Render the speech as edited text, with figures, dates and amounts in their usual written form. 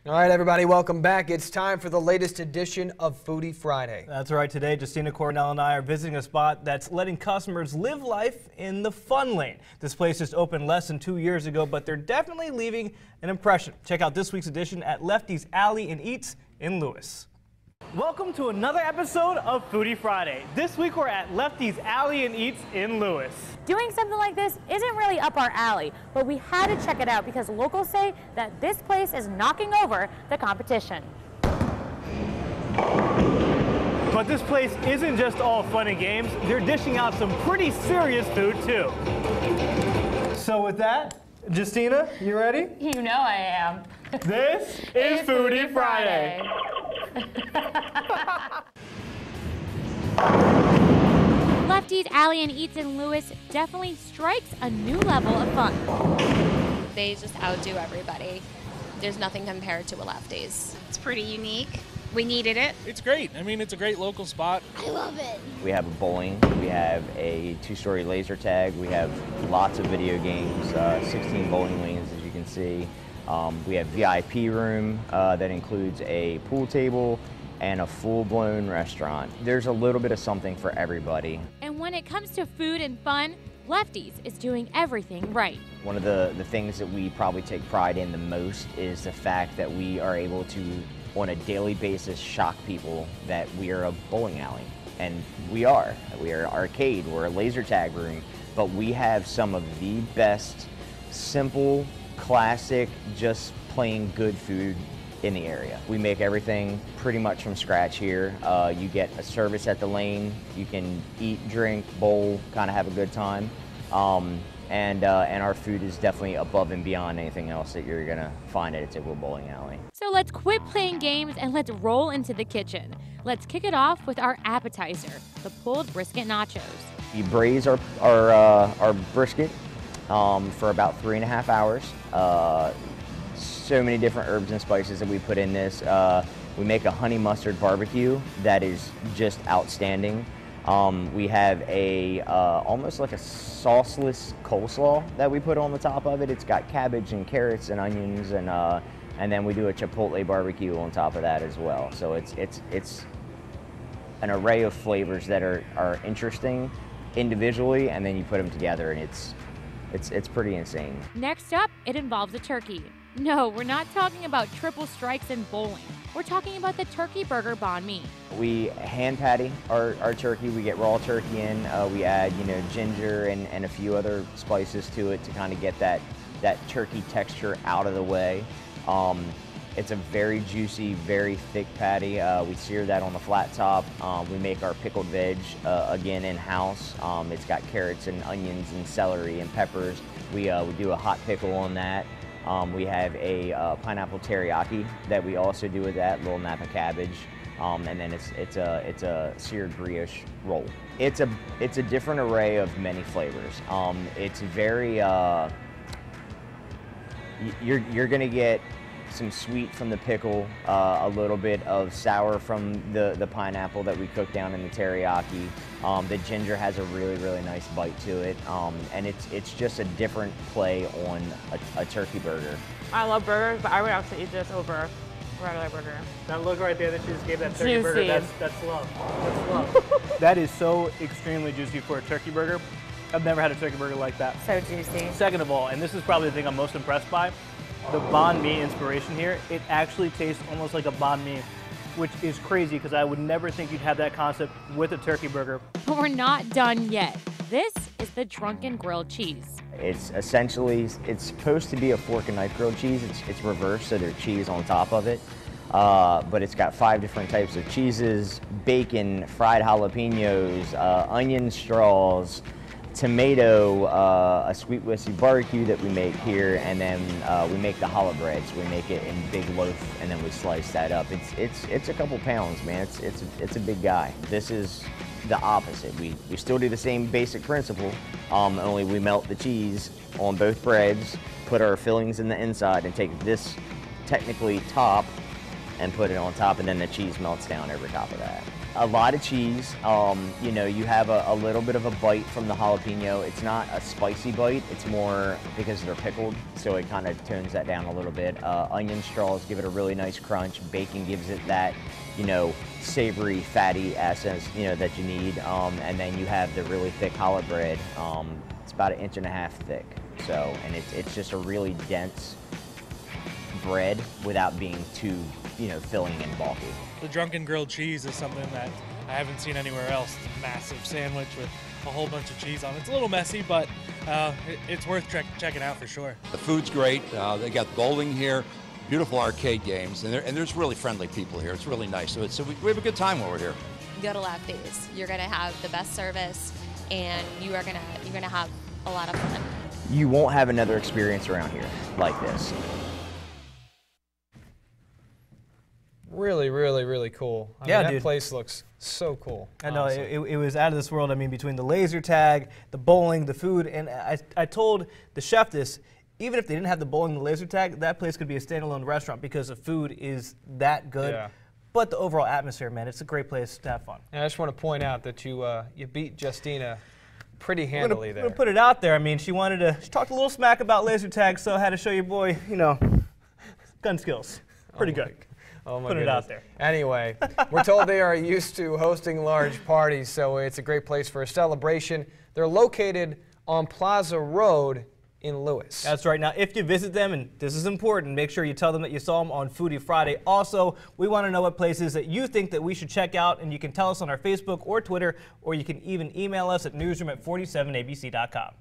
All right, everybody, welcome back. It's time for the latest edition of Foodie Friday. That's right. Today, Justina Cornell and I are visiting a spot that's letting customers live life in the fun lane. This place just opened less than 2 years ago, but they're definitely leaving an impression. Check out this week's edition at Lefty's Alley and Eats in Lewis. Welcome to another episode of Foodie Friday. This week we're at Lefty's Alley and Eats in Lewis. Doing something like this isn't really up our alley, but we had to check it out because locals say that this place is knocking over the competition. But this place isn't just all fun and games. They're dishing out some pretty serious food too. So with that, Justina, you ready? You know I am. This is Foodie Friday. Lefty's Alley and Eats in Lewis definitely strikes a new level of fun. They just outdo everybody. There's nothing compared to a Lefty's. It's pretty unique. We needed it. It's great. I mean, it's a great local spot. I love it. We have a bowling, we have a 2-story laser tag, we have lots of video games, 16 bowling lanes as you can see. We have VIP room that includes a pool table and a full-blown restaurant. There's a little bit of something for everybody. And when it comes to food and fun, Lefty's is doing everything right. One of the things that we probably take pride in the most is the fact that we are able to, on a daily basis, shock people that we are a bowling alley. And we are. We are an arcade, we're a laser tag room, but we have some of the best, simple, classic, just plain good food in the area. We make everything pretty much from scratch here. You get a service at the lane. You can eat, drink, bowl, kind of have a good time. And our food is definitely above and beyond anything else that you're gonna find at a typical bowling alley. So let's quit playing games and let's roll into the kitchen. Let's kick it off with our appetizer, the pulled brisket nachos. We braise our brisket for about 3.5 hours. So many different herbs and spices that we put in this. We make a honey mustard barbecue that is just outstanding. We have a almost like a sauceless coleslaw that we put on the top of it. It's got cabbage and carrots and onions, and then we do a chipotle barbecue on top of that as well. So it's an array of flavors that are interesting individually, and then you put them together, and it's pretty insane. Next up, it involves a turkey. No, we're not talking about triple strikes and bowling. We're talking about the turkey burger banh mi. We hand patty our turkey. We get raw turkey in. We add, ginger and a few other spices to it to kind of get that turkey texture out of the way. It's a very juicy, very thick patty. We sear that on the flat top. We make our pickled veg, again, in-house. It's got carrots and onions and celery and peppers. We do a hot pickle on that. We have a pineapple teriyaki that we also do with that, little Napa cabbage, and then it's a seared brioche roll. It's a different array of many flavors. It's very you're gonna get some sweet from the pickle, a little bit of sour from the pineapple that we cook down in the teriyaki. The ginger has a really nice bite to it, and it's just a different play on a turkey burger. I love burgers, but I would actually eat this over a regular burger. That look right there that you just gave that turkey Juicy. burger, that's love. That's love. That is so extremely juicy for a turkey burger. I've never had a turkey burger like that. So juicy. Second of all, and this is probably the thing I'm most impressed by, the banh mi inspiration here. It actually tastes almost like a banh mi, which is crazy because I would never think you'd have that concept with a turkey burger. But we're not done yet. This is the drunken grilled cheese. It's supposed to be a fork and knife grilled cheese. It's reversed, so there's cheese on top of it. But it's got 5 different types of cheeses: bacon, fried jalapenos, onion straws, tomato, a sweet whiskey barbecue that we make here, and then we make the challah bread. So we make it in big loaf, and then we slice that up. It's a couple pounds, man. It's a big guy. This is the opposite. We still do the same basic principle, only we melt the cheese on both breads, put our fillings in the inside, and take this technically top and put it on top, and then the cheese melts down over top of that. a lot of cheese. You know, you have a little bit of a bite from the jalapeno. It's not a spicy bite. It's more because they're pickled, so it kind of tones that down a little bit. Onion straws give it a really nice crunch. Bacon gives it that, you know, savory, fatty essence, you know, that you need. And then you have the really thick challah bread. It's about 1.5 inches thick. So, and it's just a really dense bread without being too, you know, filling and bulky. The drunken grilled cheese is something that I haven't seen anywhere else. It's a massive sandwich with a whole bunch of cheese on it. It's a little messy, but it's worth checking out for sure. The food's great. They got bowling here, beautiful arcade games, and there's really friendly people here. It's really nice. So we have a good time while we're here. Go to Lefty's. You're gonna have the best service, and you're gonna have a lot of fun. You won't have another experience around here like this. Really, really, really cool. I Yeah, mean, that dude. place looks so cool. I know, honestly. it was out of this world. I mean, between the laser tag, the bowling, the food, and I told the chef this, even if they didn't have the bowling and the laser tag, that place could be a standalone restaurant because the food is that good. Yeah. But the overall atmosphere, man, it's a great place to have fun. And I just want to point out that you beat Justina pretty handily I'm there. gonna put it out there. I mean, she talked a little smack about laser tag, so I had to show your boy, you know, gun skills. Pretty good. Oh my Put it goodness. out there. Anyway, we're told they are used to hosting large parties, so it's a great place for a celebration. They're located on Plaza Road in Lewis. That's right. Now, if you visit them, and this is important, make sure you tell them that you saw them on Foodie Friday. Also, we want to know what places that you think that we should check out, and you can tell us on our Facebook or Twitter, or you can even email us at newsroom@47abc.com.